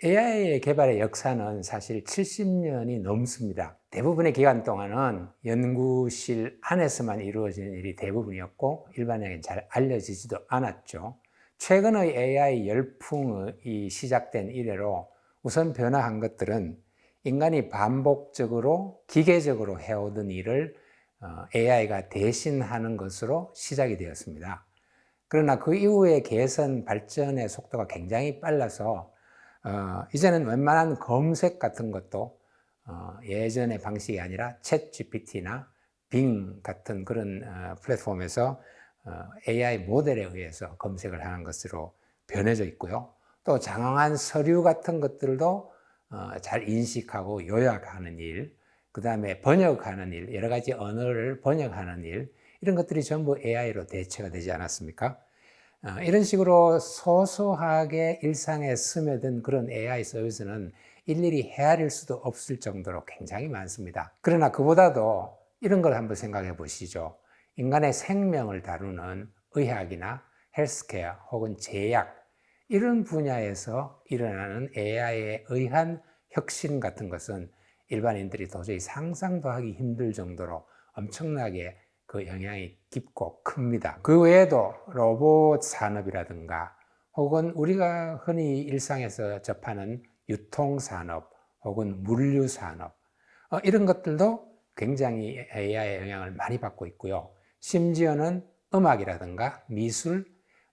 AI 개발의 역사는 사실 70년이 넘습니다. 대부분의 기간 동안은 연구실 안에서만 이루어지는 일이 대부분이었고 일반에게는 잘 알려지지도 않았죠. 최근의 AI 열풍이 시작된 이래로 우선 변화한 것들은 인간이 반복적으로 기계적으로 해오던 일을 AI가 대신하는 것으로 시작이 되었습니다. 그러나 그 이후의 개선 발전의 속도가 굉장히 빨라서 이제는 웬만한 검색 같은 것도 예전의 방식이 아니라 챗 GPT나 빙 같은 그런 플랫폼에서 AI 모델에 의해서 검색을 하는 것으로 변해져 있고요. 또 장황한 서류 같은 것들도 잘 인식하고 요약하는 일, 그 다음에 번역하는 일, 여러 가지 언어를 번역하는 일, 이런 것들이 전부 AI로 대체가 되지 않았습니까? 이런 식으로 소소하게 일상에 스며든 그런 AI 서비스는 일일이 헤아릴 수도 없을 정도로 굉장히 많습니다. 그러나 그보다도 이런 걸 한번 생각해 보시죠. 인간의 생명을 다루는 의학이나 헬스케어 혹은 제약, 이런 분야에서 일어나는 AI에 의한 혁신 같은 것은 일반인들이 도저히 상상도 하기 힘들 정도로 엄청나게 그 영향이 깊고 큽니다. 그 외에도 로봇 산업이라든가 혹은 우리가 흔히 일상에서 접하는 유통산업 혹은 물류산업, 이런 것들도 굉장히 AI의 영향을 많이 받고 있고요. 심지어는 음악이라든가 미술,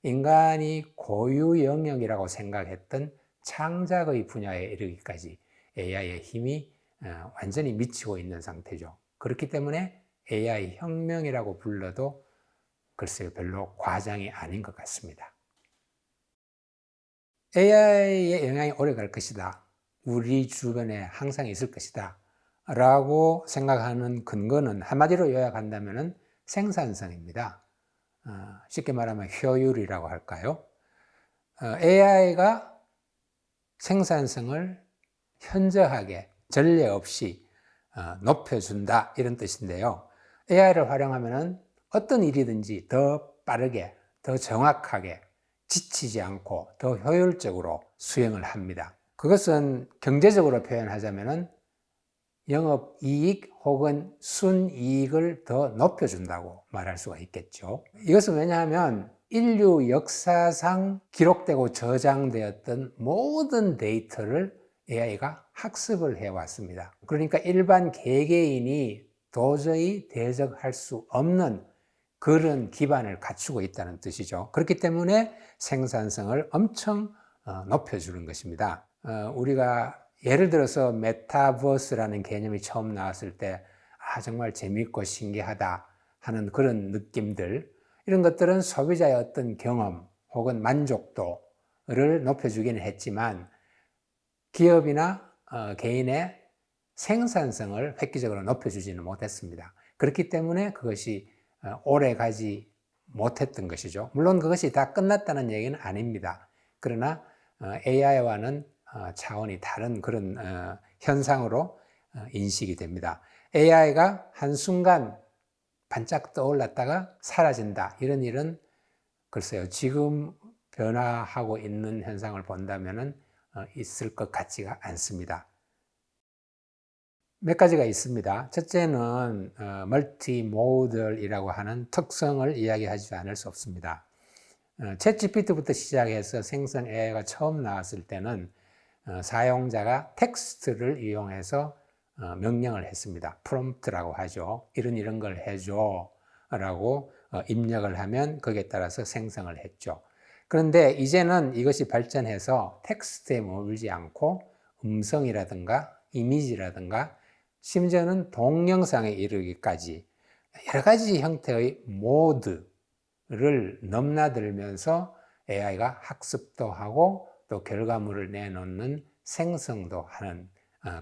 인간이 고유 영역이라고 생각했던 창작의 분야에 이르기까지 AI의 힘이 완전히 미치고 있는 상태죠. 그렇기 때문에 AI 혁명이라고 불러도 글쎄요, 별로 과장이 아닌 것 같습니다. AI의 영향이 오래 갈 것이다. 우리 주변에 항상 있을 것이다. 라고 생각하는 근거는 한마디로 요약한다면 생산성입니다. 쉽게 말하면 효율이라고 할까요? AI가 생산성을 현저하게 전례 없이 높여준다, 이런 뜻인데요. AI를 활용하면 어떤 일이든지 더 빠르게, 더 정확하게, 지치지 않고 더 효율적으로 수행을 합니다. 그것은 경제적으로 표현하자면 영업이익 혹은 순이익을 더 높여준다고 말할 수가 있겠죠. 이것은 왜냐하면 인류 역사상 기록되고 저장되었던 모든 데이터를 AI가 학습을 해왔습니다. 그러니까 일반 개개인이 도저히 대적할 수 없는 그런 기반을 갖추고 있다는 뜻이죠. 그렇기 때문에 생산성을 엄청 높여주는 것입니다. 우리가 예를 들어서 메타버스라는 개념이 처음 나왔을 때 정말 재밌고 신기하다 하는 그런 느낌들, 이런 것들은 소비자의 어떤 경험 혹은 만족도를 높여주기는 했지만 기업이나 개인의 생산성을 획기적으로 높여주지는 못했습니다. 그렇기 때문에 그것이 오래 가지 못했던 것이죠. 물론 그것이 다 끝났다는 얘기는 아닙니다. 그러나 AI와는 차원이 다른 그런 현상으로 인식이 됩니다. AI가 한순간 반짝 떠올랐다가 사라진다, 이런 일은 글쎄요, 지금 변화하고 있는 현상을 본다면 있을 것 같지가 않습니다. 몇 가지가 있습니다. 첫째는 멀티모델이라고 하는 특성을 이야기하지 않을 수 없습니다. 챗 GPT부터 시작해서 생성 AI가 처음 나왔을 때는 사용자가 텍스트를 이용해서 명령을 했습니다. 프롬프트라고 하죠. 이런 걸 해줘 라고 입력을 하면 거기에 따라서 생성을 했죠. 그런데 이제는 이것이 발전해서 텍스트에 머물지 않고 음성이라든가 이미지라든가 심지어는 동영상에 이르기까지 여러 가지 형태의 모드를 넘나들면서 AI가 학습도 하고 또 결과물을 내놓는 생성도 하는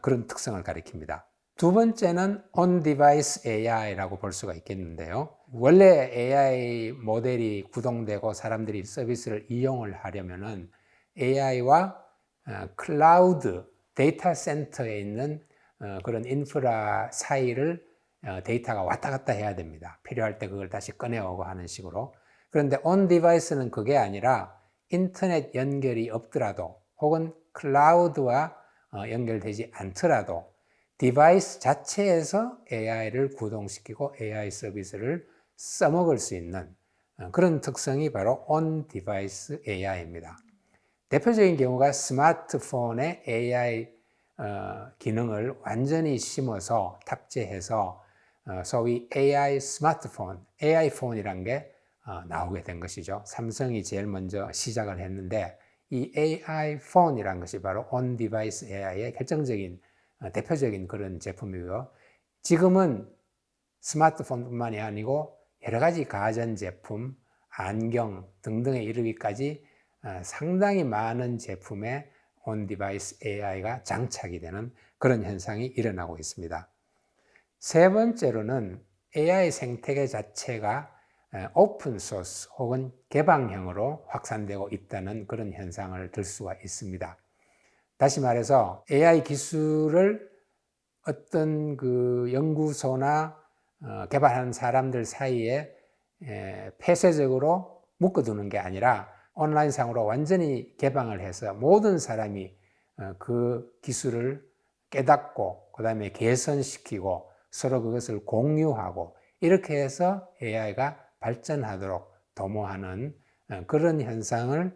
그런 특성을 가리킵니다. 두 번째는 on-device AI라고 볼 수가 있겠는데요. 원래 AI 모델이 구동되고 사람들이 서비스를 이용을 하려면 AI와 클라우드 데이터 센터에 있는 그런 인프라 사이를 데이터가 왔다 갔다 해야 됩니다. 필요할 때 그걸 다시 꺼내오고 하는 식으로. 그런데 on device는 그게 아니라 인터넷 연결이 없더라도 혹은 클라우드와 연결되지 않더라도 디바이스 자체에서 AI를 구동시키고 AI 서비스를 써먹을 수 있는 그런 특성이 바로 on-device AI입니다. 대표적인 경우가 스마트폰에 AI 기능을 완전히 심어서 탑재해서 소위 AI 스마트폰, AI 폰이란 게 나오게 된 것이죠. 삼성이 제일 먼저 시작을 했는데 이 AI 폰이란 것이 바로 on-device AI의 결정적인 대표적인 그런 제품이고요. 지금은 스마트폰뿐만이 아니고 여러 가지 가전제품, 안경 등등에 이르기까지 상당히 많은 제품에 on-device AI가 장착이 되는 그런 현상이 일어나고 있습니다. 세 번째로는 AI 생태계 자체가 오픈 소스 혹은 개방형으로 확산되고 있다는 그런 현상을 들 수가 있습니다. 다시 말해서 AI 기술을 어떤 그 연구소나 개발하는 사람들 사이에 폐쇄적으로 묶어두는 게 아니라 온라인상으로 완전히 개방을 해서 모든 사람이 그 기술을 깨닫고 그 다음에 개선시키고 서로 그것을 공유하고 이렇게 해서 AI가 발전하도록 도모하는 그런 현상을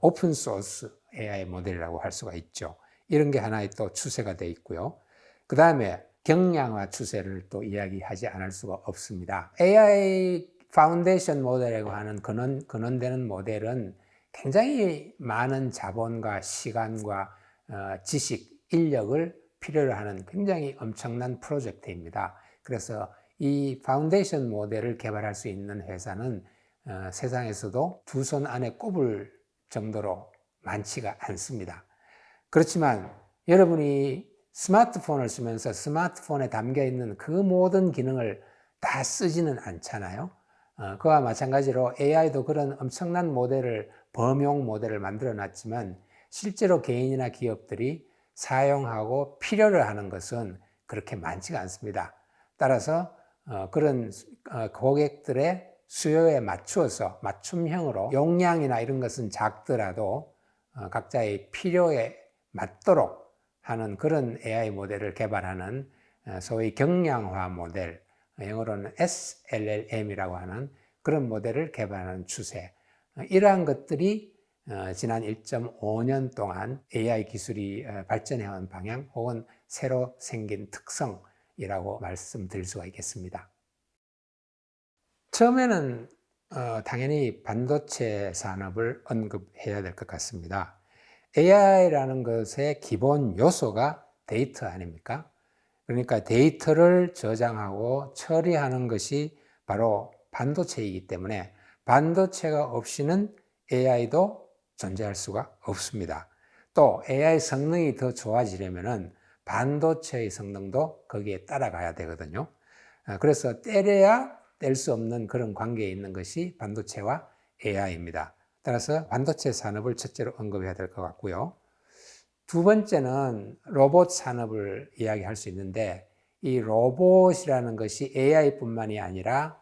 오픈소스 AI 모델이라고 할 수가 있죠. 이런 게 하나의 또 추세가 되어 있고요. 그 다음에 경량화 추세를 또 이야기하지 않을 수가 없습니다. AI 파운데이션 모델이라고 하는 근원되는 모델은 굉장히 많은 자본과 시간과 지식, 인력을 필요로 하는 굉장히 엄청난 프로젝트입니다. 그래서 이 파운데이션 모델을 개발할 수 있는 회사는 세상에서도 두 손 안에 꼽을 정도로 많지가 않습니다. 그렇지만 여러분이 스마트폰을 쓰면서 스마트폰에 담겨 있는 그 모든 기능을 다 쓰지는 않잖아요. 그와 마찬가지로 AI도 그런 엄청난 모델을, 범용 모델을 만들어 놨지만 실제로 개인이나 기업들이 사용하고 필요로 하는 것은 그렇게 많지가 않습니다. 따라서 그런 고객들의 수요에 맞추어서 맞춤형으로 용량이나 이런 것은 작더라도 각자의 필요에 맞도록 하는 그런 AI 모델을 개발하는 소위 경량화 모델, 영어로는 SLLM이라고 하는 그런 모델을 개발하는 추세. 이러한 것들이 지난 1.5년 동안 AI 기술이 발전해온 방향 혹은 새로 생긴 특성이라고 말씀드릴 수가 있겠습니다. 처음에는 당연히 반도체 산업을 언급해야 될 것 같습니다. AI라는 것의 기본 요소가 데이터 아닙니까? 그러니까 데이터를 저장하고 처리하는 것이 바로 반도체이기 때문에 반도체가 없이는 AI도 존재할 수가 없습니다. 또 AI 성능이 더 좋아지려면 반도체의 성능도 거기에 따라가야 되거든요. 그래서 떼려야 뗄 수 없는 그런 관계에 있는 것이 반도체와 AI입니다. 따라서 반도체 산업을 첫째로 언급해야 될 것 같고요. 두 번째는 로봇 산업을 이야기할 수 있는데 이 로봇이라는 것이 AI뿐만이 아니라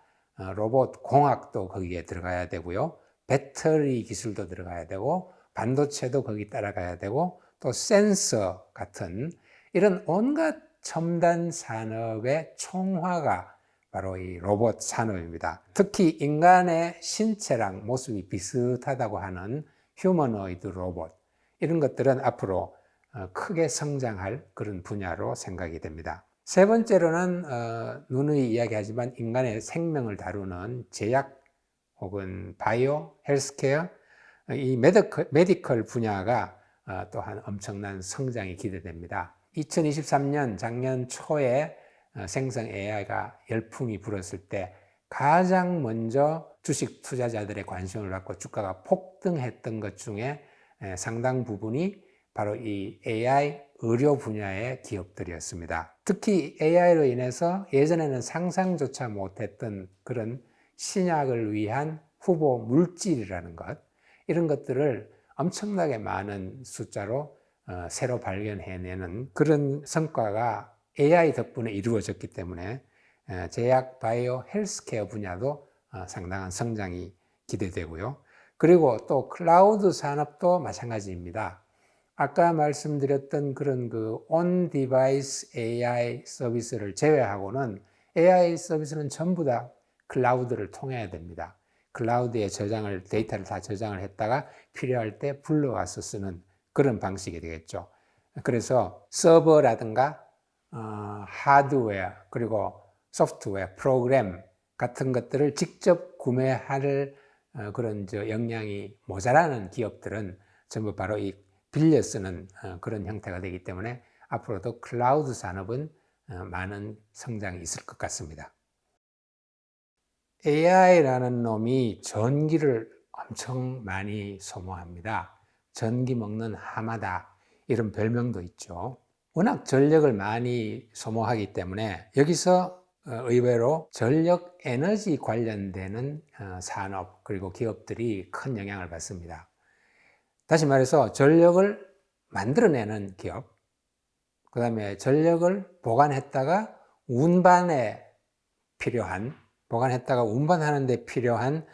로봇 공학도 거기에 들어가야 되고요. 배터리 기술도 들어가야 되고 반도체도 거기 따라가야 되고 또 센서 같은 이런 온갖 첨단 산업의 총화가 바로 이 로봇 산업입니다. 특히 인간의 신체랑 모습이 비슷하다고 하는 휴머노이드 로봇 이런 것들은 앞으로 크게 성장할 그런 분야로 생각이 됩니다. 세 번째로는 누누이 이야기하지만 인간의 생명을 다루는 제약 혹은 바이오, 헬스케어 이 메디컬 분야가 또한 엄청난 성장이 기대됩니다. 2023년 작년 초에 생성 AI가 열풍이 불었을 때 가장 먼저 주식 투자자들의 관심을 받고 주가가 폭등했던 것 중에 상당 부분이 바로 이 AI 의료 분야의 기업들이었습니다. 특히 AI로 인해서 예전에는 상상조차 못했던 그런 신약을 위한 후보 물질이라는 것, 이런 것들을 엄청나게 많은 숫자로 새로 발견해내는 그런 성과가 AI 덕분에 이루어졌기 때문에 제약, 바이오, 헬스케어 분야도 상당한 성장이 기대되고요. 그리고 또 클라우드 산업도 마찬가지입니다. 아까 말씀드렸던 그런 그 on-device AI 서비스를 제외하고는 AI 서비스는 전부 다 클라우드를 통해야 됩니다. 클라우드에 데이터를 다 저장을 했다가 필요할 때 불러와서 쓰는 그런 방식이 되겠죠. 그래서 서버라든가 하드웨어 그리고 소프트웨어, 프로그램 같은 것들을 직접 구매할 그런 역량이 모자라는 기업들은 전부 바로 이 빌려 쓰는 그런 형태가 되기 때문에 앞으로도 클라우드 산업은 많은 성장이 있을 것 같습니다. AI라는 놈이 전기를 엄청 많이 소모합니다. 전기 먹는 하마다 이런 별명도 있죠. 워낙 전력을 많이 소모하기 때문에 여기서 의외로 전력 에너지 관련되는 산업 그리고 기업들이 큰 영향을 받습니다. 다시 말해서 전력을 만들어내는 기업, 그 다음에 전력을 보관했다가 운반하는 데 필요한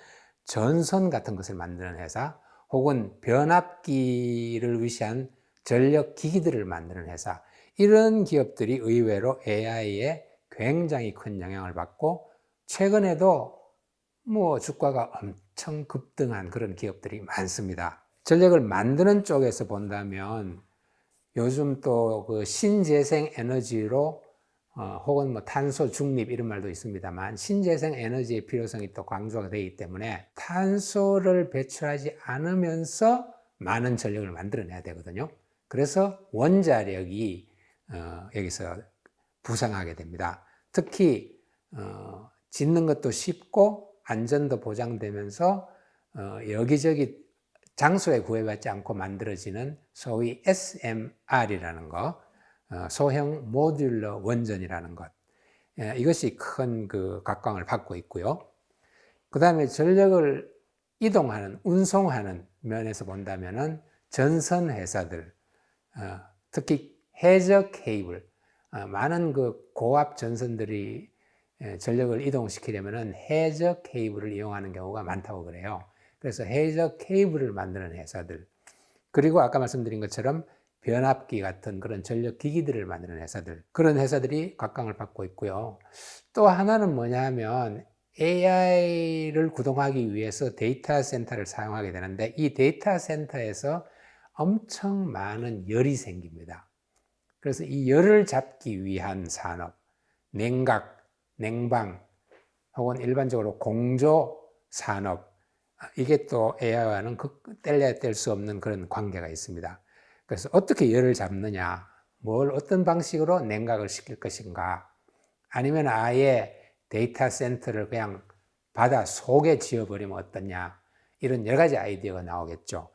전선 같은 것을 만드는 회사, 혹은 변압기를 위시한 전력 기기들을 만드는 회사, 이런 기업들이 의외로 AI에 굉장히 큰 영향을 받고 최근에도 주가가 엄청 급등한 그런 기업들이 많습니다. 전력을 만드는 쪽에서 본다면 요즘 또 그 신재생 에너지로 혹은 탄소 중립 이런 말도 있습니다만 신재생 에너지의 필요성이 또 강조가 되기 때문에 탄소를 배출하지 않으면서 많은 전력을 만들어내야 되거든요. 그래서 원자력이 여기서 부상하게 됩니다. 특히 짓는 것도 쉽고 안전도 보장되면서 여기저기 장소에 구애받지 않고 만들어지는 소위 SMR이라는 것, 소형 모듈러 원전이라는 것, 이것이 큰 각광을 받고 있고요. 그 다음에 전력을 운송하는 면에서 본다면은 전선 회사들, 특히 해저 케이블, 많은 고압 전선들이 전력을 이동시키려면은 해저 케이블을 이용하는 경우가 많다고 그래요. 그래서 해저 케이블을 만드는 회사들, 그리고 아까 말씀드린 것처럼 변압기 같은 그런 전력 기기들을 만드는 회사들, 그런 회사들이 각광을 받고 있고요. 또 하나는 뭐냐면 AI를 구동하기 위해서 데이터 센터를 사용하게 되는데 이 데이터 센터에서 엄청 많은 열이 생깁니다. 그래서 이 열을 잡기 위한 산업, 냉각, 냉방, 혹은 일반적으로 공조 산업, 이게 또 AI와는 뗄래야 뗄 수 없는 그런 관계가 있습니다. 그래서 어떻게 열을 잡느냐, 어떤 방식으로 냉각을 시킬 것인가, 아니면 아예 데이터 센터를 그냥 바다 속에 지어버리면 어떠냐, 이런 여러 가지 아이디어가 나오겠죠.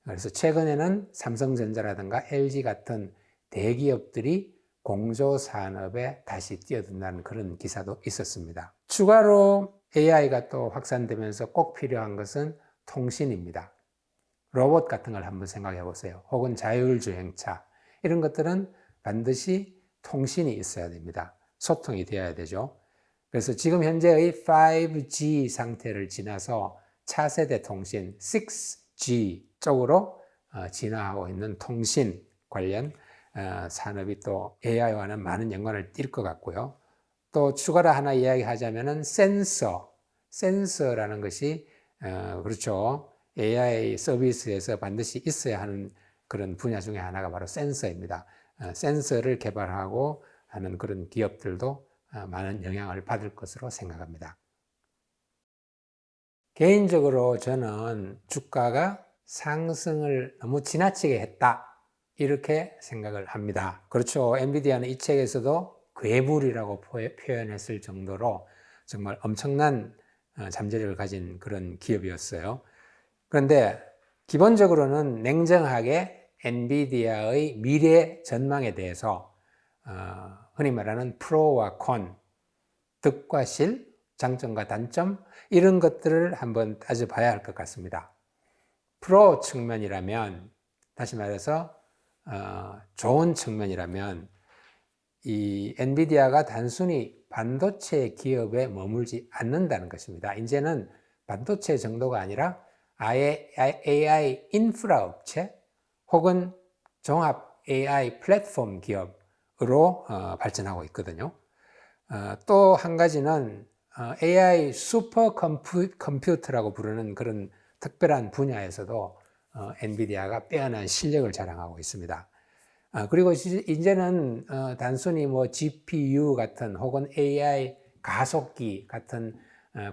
그래서 최근에는 삼성전자라든가 LG 같은 대기업들이 공조산업에 다시 뛰어든다는 그런 기사도 있었습니다. 추가로 AI가 또 확산되면서 꼭 필요한 것은 통신입니다. 로봇 같은 걸 한번 생각해 보세요. 혹은 자율주행차, 이런 것들은 반드시 통신이 있어야 됩니다. 소통이 되어야 되죠. 그래서 지금 현재의 5G 상태를 지나서 차세대 통신 6G 쪽으로 진화하고 있는 통신 관련 산업이 또 AI와는 많은 연관을 띌 것 같고요. 또 추가로 하나 이야기하자면은 센서라는 것이 그렇죠. AI 서비스에서 반드시 있어야 하는 그런 분야 중에 하나가 바로 센서입니다. 센서를 개발하고 하는 그런 기업들도 많은 영향을 받을 것으로 생각합니다. 개인적으로 저는 주가가 상승을 너무 지나치게 했다, 이렇게 생각을 합니다. 그렇죠. 엔비디아는 이 책에서도 괴물이라고 표현했을 정도로 정말 엄청난 잠재력을 가진 그런 기업이었어요. 그런데 기본적으로는 냉정하게 엔비디아의 미래 전망에 대해서 흔히 말하는 프로와 콘, 득과 실, 장점과 단점, 이런 것들을 한번 따져봐야 할 것 같습니다. 프로 측면이라면, 다시 말해서 좋은 측면이라면 이 엔비디아가 단순히 반도체 기업에 머물지 않는다는 것입니다. 이제는 반도체 정도가 아니라 아예 AI 인프라 업체, 혹은 종합 AI 플랫폼 기업으로 발전하고 있거든요. 또 한 가지는 AI 슈퍼 컴퓨터라고 부르는 그런 특별한 분야에서도 엔비디아가 빼어난 실력을 자랑하고 있습니다. 그리고 이제는 단순히 뭐 GPU 같은 혹은 AI 가속기 같은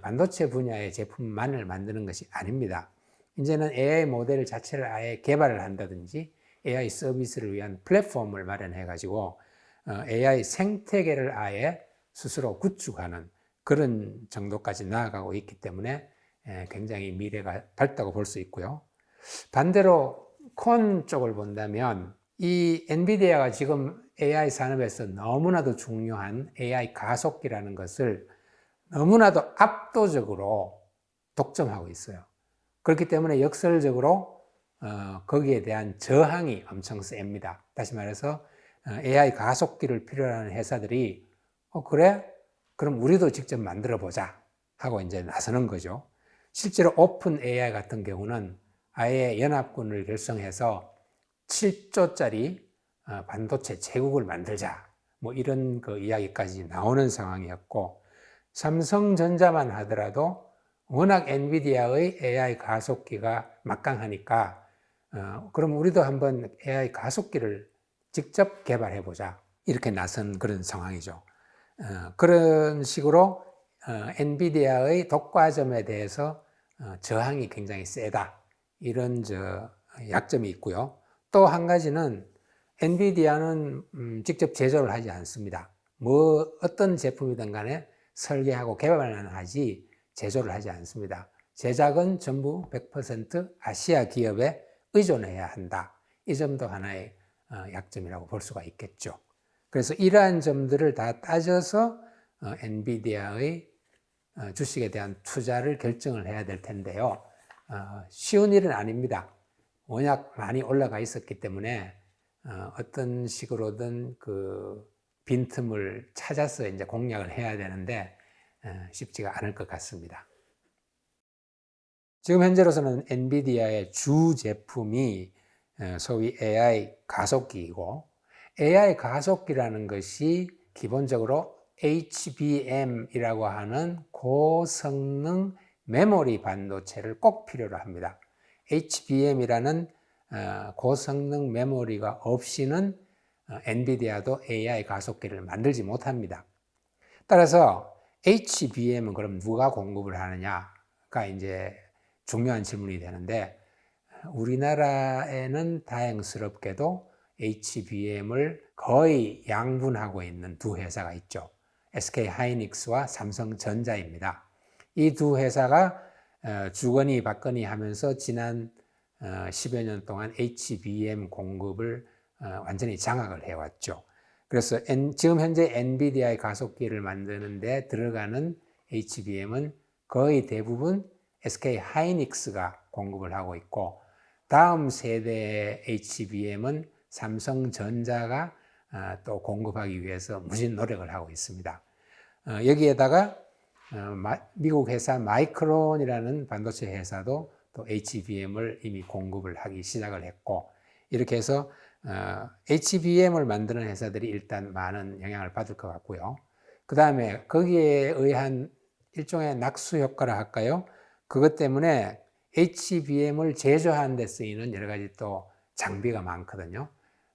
반도체 분야의 제품만을 만드는 것이 아닙니다. 이제는 AI 모델 자체를 아예 개발을 한다든지 AI 서비스를 위한 플랫폼을 마련해 가지고 AI 생태계를 아예 스스로 구축하는 그런 정도까지 나아가고 있기 때문에 굉장히 미래가 밝다고 볼 수 있고요. 반대로 콘 쪽을 본다면 이 엔비디아가 지금 AI 산업에서 너무나도 중요한 AI 가속기라는 것을 너무나도 압도적으로 독점하고 있어요. 그렇기 때문에 역설적으로 거기에 대한 저항이 엄청 셉니다. 다시 말해서 AI 가속기를 필요로 하는 회사들이 그래? 그럼 우리도 직접 만들어 보자 하고 이제 나서는 거죠. 실제로 오픈 AI 같은 경우는 아예 연합군을 결성해서 7조짜리 반도체 제국을 만들자 뭐 이런 그 이야기까지 나오는 상황이었고, 삼성전자만 하더라도 워낙 엔비디아의 AI 가속기가 막강하니까 그럼 우리도 한번 AI 가속기를 직접 개발해 보자 이렇게 나선 그런 상황이죠. 그런 식으로 엔비디아의 독과점에 대해서 저항이 굉장히 세다 이런 약점이 있고요. 또 한 가지는 엔비디아는 직접 제조를 하지 않습니다. 뭐 어떤 제품이든 간에 설계하고 개발만 하지 제조를 하지 않습니다. 제작은 전부 100% 아시아 기업에 의존해야 한다. 이 점도 하나의 약점이라고 볼 수가 있겠죠. 그래서 이러한 점들을 다 따져서 엔비디아의 주식에 대한 투자를 결정을 해야 될 텐데요. 쉬운 일은 아닙니다. 워낙 많이 올라가 있었기 때문에 어떤 식으로든 그 빈틈을 찾아서 이제 공략을 해야 되는데 쉽지가 않을 것 같습니다. 지금 현재로서는 엔비디아의 주 제품이 소위 AI 가속기이고, AI 가속기라는 것이 기본적으로 HBM이라고 하는 고성능 메모리 반도체를 꼭 필요로 합니다. HBM이라는 고성능 메모리가 없이는 엔비디아도 AI 가속기를 만들지 못합니다. 따라서 HBM은 그럼 누가 공급을 하느냐가 이제 중요한 질문이 되는데, 우리나라에는 다행스럽게도 HBM을 거의 양분하고 있는 두 회사가 있죠. SK 하이닉스와 삼성전자입니다. 이 두 회사가 주거니 받거니 하면서 지난 10여 년 동안 HBM 공급을 완전히 장악을 해왔죠. 그래서 지금 현재 엔비디아의 가속기를 만드는 데 들어가는 HBM은 거의 대부분 SK 하이닉스가 공급을 하고 있고, 다음 세대의 HBM은 삼성전자가 또 공급하기 위해서 무진 노력을 하고 있습니다. 여기에다가 미국 회사 마이크론이라는 반도체 회사도 또 HBM을 이미 공급을 하기 시작을 했고, 이렇게 해서 HBM을 만드는 회사들이 일단 많은 영향을 받을 것 같고요. 그 다음에 거기에 의한 일종의 낙수 효과라 할까요? 그것 때문에 HBM을 제조하는 데 쓰이는 여러 가지 또 장비가 많거든요.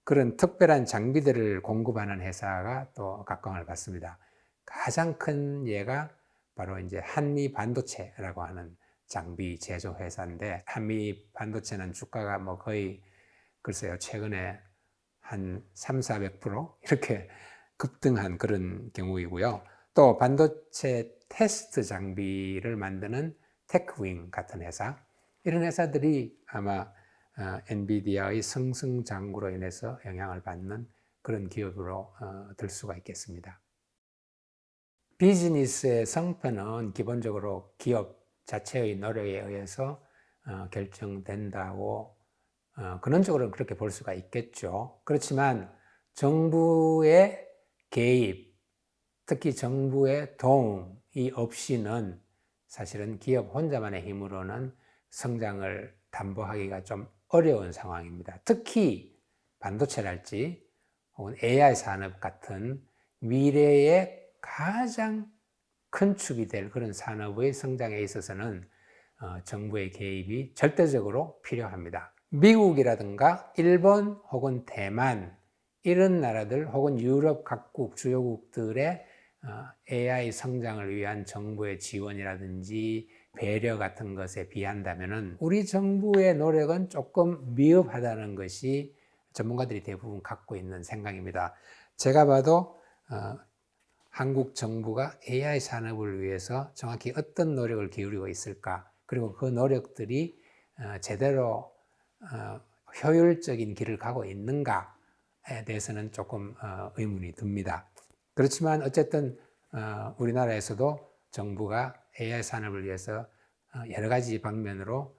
그런 특별한 장비들을 공급하는 회사가 또 각광을 받습니다. 가장 큰 예가 바로 이제 한미 반도체라고 하는 장비 제조 회사인데, 한미 반도체는 주가가 뭐 거의 글쎄요, 최근에 한 300~400% 이렇게 급등한 그런 경우이고요. 또 반도체 테스트 장비를 만드는 테크윙 같은 회사, 이런 회사들이 아마 엔비디아의 승승장구로 인해서 영향을 받는 그런 기업으로 들 수가 있겠습니다. 비즈니스의 성패는 기본적으로 기업 자체의 노력에 의해서 결정된다고 근원적으로는 그렇게 볼 수가 있겠죠. 그렇지만 정부의 개입, 특히 정부의 도움이 없이는 사실은 기업 혼자만의 힘으로는 성장을 담보하기가 좀 어려운 상황입니다. 특히 반도체랄지 혹은 AI 산업 같은 미래의 가장 큰 축이 될 그런 산업의 성장에 있어서는 정부의 개입이 절대적으로 필요합니다. 미국이라든가 일본 혹은 대만 이런 나라들 혹은 유럽 각국 주요국들의 AI 성장을 위한 정부의 지원이라든지 배려 같은 것에 비한다면 우리 정부의 노력은 조금 미흡하다는 것이 전문가들이 대부분 갖고 있는 생각입니다. 제가 봐도 한국 정부가 AI 산업을 위해서 정확히 어떤 노력을 기울이고 있을까, 그리고 그 노력들이 제대로 효율적인 길을 가고 있는가에 대해서는 조금 의문이 듭니다. 그렇지만 어쨌든 우리나라에서도 정부가 AI 산업을 위해서 여러 가지 방면으로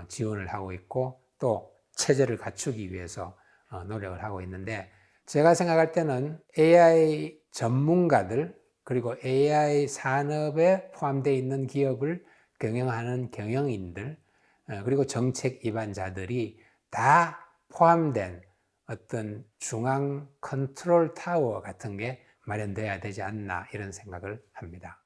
지원을 하고 있고 또 체제를 갖추기 위해서 노력을 하고 있는데, 제가 생각할 때는 AI 전문가들 그리고 AI 산업에 포함되어 있는 기업을 경영하는 경영인들 그리고 정책 입안자들이 다 포함된 어떤 중앙 컨트롤 타워 같은 게 마련돼야 되지 않나 이런 생각을 합니다.